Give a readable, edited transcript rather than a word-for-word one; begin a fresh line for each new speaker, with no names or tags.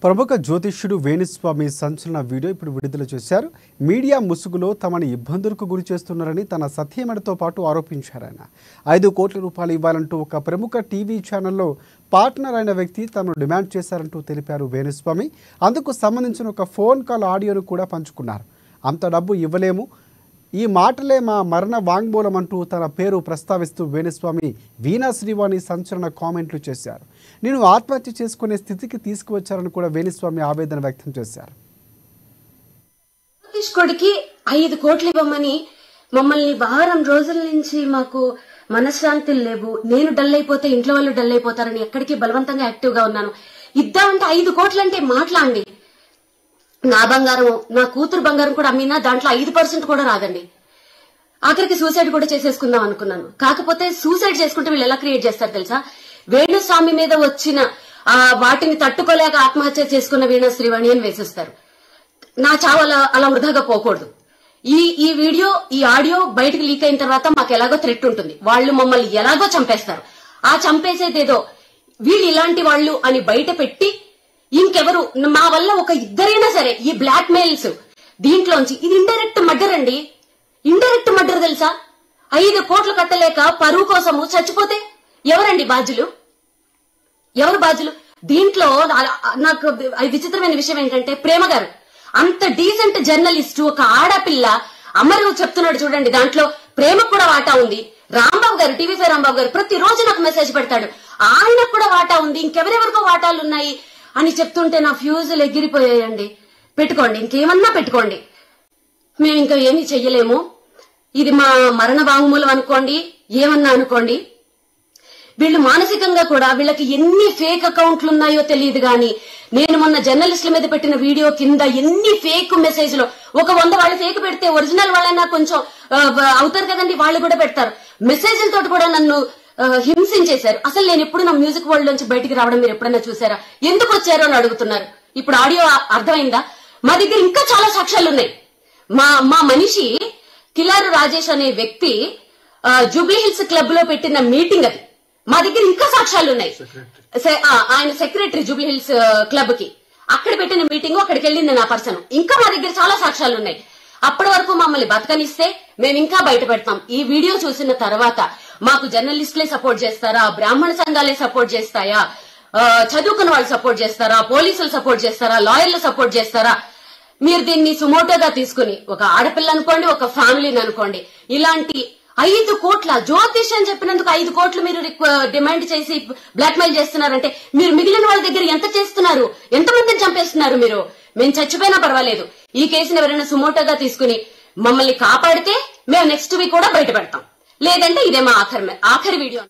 ప్రముఖ జ్యోతిష్యుడు వేణుస్వామి సంచలన వీడియో ఇప్పుడు విడుదల చేశారు. మీడియా ముసుగులో తమని ఇబ్బందులకు గురి చేస్తున్నారని తన సత్యమణితో పాటు ఆరోపించారు. ఆయన 5 కోట్ల రూపాయలు ఇవ్వాలంటూ ఒక ప్రముఖ టీవీ ఛానల్లో పార్ట్నర్ అయిన వ్యక్తి తమను డిమాండ్ చేశారంటూ తెలిపారు వేణుస్వామి. అందుకు సంబంధించిన ఒక ఫోన్ కాల్ ఆడియోను కూడా పంచుకున్నారు. అంత డబ్బు ఇవ్వలేము, ఈ మాటలే మా మరణ వాంగ్మూలం అంటూ తన పేరు ప్రస్తావిస్తూ వేణుస్వామి వీణా శ్రీవాణి సంచలన కామెంట్లు చేశారు. నేను ఆత్మహత్య చేసుకునే స్థితికి తీసుకువచ్చారని కూడా వేణుస్వామి ఆవేదన వ్యక్తం చేశారు.
కొడుకి 5 కోట్లు ఇవ్వమని మమ్మల్ని వారం రోజుల నుంచి మాకు మనశ్శాంతి లేవు. నేను డల్ అయిపోతే ఇంట్లో వాళ్ళు డల్ అయిపోతారని ఎక్కడికి బలవంతంగా యాక్టివ్ గా ఉన్నాను. ఇద్దామంటే 5 కోట్లు అంటే మాట్లాడండి. నా బంగారం, నా కూతురు బంగారం కూడా అమ్మినా దాంట్లో 5% కూడా రాదండి. ఆఖరికి సూసైడ్ కూడా చేసేసుకుందాం అనుకున్నాను. కాకపోతే సూసైడ్ చేసుకుంటే వీళ్ళు ఎలా క్రియేట్ చేస్తారు తెలుసా? వేణుస్వామి మీద వచ్చిన వాటిని తట్టుకోలేక ఆత్మహత్య చేసుకున్న వీణా శ్రీవాణి అని వేసేస్తారు. నా చావు అలా వృధాగా పోకూడదు. ఈ వీడియో, ఈ ఆడియో బయటకు లీక్ అయిన తర్వాత మాకు ఎలాగో థ్రెట్ ఉంటుంది. వాళ్ళు మమ్మల్ని ఎలాగో చంపేస్తారు. ఆ చంపేసేదేదో వీళ్ళు ఇలాంటి వాళ్ళు అని బయట పెట్టి ఇంకెవరు మా వల్ల ఒక ఇద్దరైనా సరే ఈ బ్లాక్ మెయిల్స్ దీంట్లోంచి, ఇది ఇండైరెక్ట్ మర్డర్ అండి. ఇండైరెక్ట్ మర్డర్ తెలుసా? 5 కోట్లు కట్టలేక పరువు కోసము చచ్చిపోతే ఎవరండి బాధ్యులు? ఎవరు బాధ్యులు? దీంట్లో నాకు విచిత్రమైన విషయం ఏంటంటే, ప్రేమ గారు అంత డీసెంట్ జర్నలిస్ట్, ఒక ఆడపిల్ల అమరు చెప్తున్నాడు చూడండి, దాంట్లో ప్రేమకు కూడా వాటా ఉంది. రాంబాబు గారు, టీవీ5 రాంబాబు గారు ప్రతిరోజు నాకు మెసేజ్ పెడతాడు, ఆయనకు కూడా వాటా ఉంది, ఇంకెవరెవరికో వాటాలు ఉన్నాయి అని చెప్తుంటే నా ఫ్యూజులు ఎగిరిపోయాయండి. పెట్టుకోండి, ఇంకేమన్నా పెట్టుకోండి, మేము ఇంకా ఏమీ చెయ్యలేము. ఇది మా మరణ వాంగ్మూలం అనుకోండి, ఏమన్నా అనుకోండి. వీళ్ళు మానసికంగా కూడా, వీళ్ళకి ఎన్ని ఫేక్ అకౌంట్లు ఉన్నాయో తెలియదు గాని, నేను మొన్న జర్నలిస్టుల మీద పెట్టిన వీడియో కింద ఎన్ని ఫేక్ మెసేజ్లు, ఒక 100 వాళ్ళు ఫేక్ పెడితే ఒరిజినల్ వాళ్ళైనా కొంచెం అవుతారు కదండి, వాళ్ళు కూడా పెడతారు. మెసేజ్లతో కూడా నన్ను హింసించేశారు. అసలు నేను ఎప్పుడు నా మ్యూజిక్ వరల్డ్ నుంచి బయటికి రావడం మీరు ఎప్పుడైనా చూసారా? ఎందుకు వచ్చారో అని అడుగుతున్నారు. ఇప్పుడు ఆడియో అర్థమైందా? మా దగ్గర ఇంకా చాలా సాక్ష్యాలు ఉన్నాయి. మా మనిషి కిలారు రాజేష్ అనే వ్యక్తి జూబ్లీ హిల్స్ క్లబ్ లో పెట్టిన మీటింగ్ అది. మా దగ్గర ఇంకా సాక్ష్యాలు ఉన్నాయి. ఆయన సెక్రటరీ జూబ్లీ హిల్స్ క్లబ్ కి, అక్కడ పెట్టిన మీటింగ్, అక్కడికి వెళ్ళింది నా పర్సన్. ఇంకా మా దగ్గర చాలా సాక్ష్యాలు ఉన్నాయి. అప్పటి వరకు మమ్మల్ని బతకనిస్తే మేము ఇంకా బయట పెడతాం. ఈ వీడియో చూసిన తర్వాత మాకు జర్నలిస్టులే సపోర్ట్ చేస్తారా, బ్రాహ్మణ సంఘాలే సపోర్ట్ చేస్తాయా, చదువుకున్న వాళ్ళు సపోర్ట్ చేస్తారా, పోలీసులు సపోర్ట్ చేస్తారా, లాయర్లు సపోర్ట్ చేస్తారా? మీరు దీన్ని సుమోటోగా తీసుకుని, ఒక ఆడపిల్ల అనుకోండి, ఒక ఫ్యామిలీని అనుకోండి, ఇలాంటి 5 కోట్ల జ్యోతిష్ అని చెప్పినందుకు 5 కోట్లు మీరు డిమాండ్ చేసి బ్లాక్ మెయిల్ చేస్తున్నారంటే, మీరు మిగిలిన వాళ్ళ దగ్గర ఎంత చేస్తున్నారు? ఎంతమందిని చంపేస్తున్నారు మీరు? మేము చచ్చిపోయినా పర్వాలేదు, ఈ కేసుని ఎవరైనా సుమోటోగా తీసుకుని మమ్మల్ని కాపాడితే మేము నెక్స్ట్ వీక్ కూడా బయట పెడతాం. లేదంటే ఇదే మా ఆఖరి వీడియో.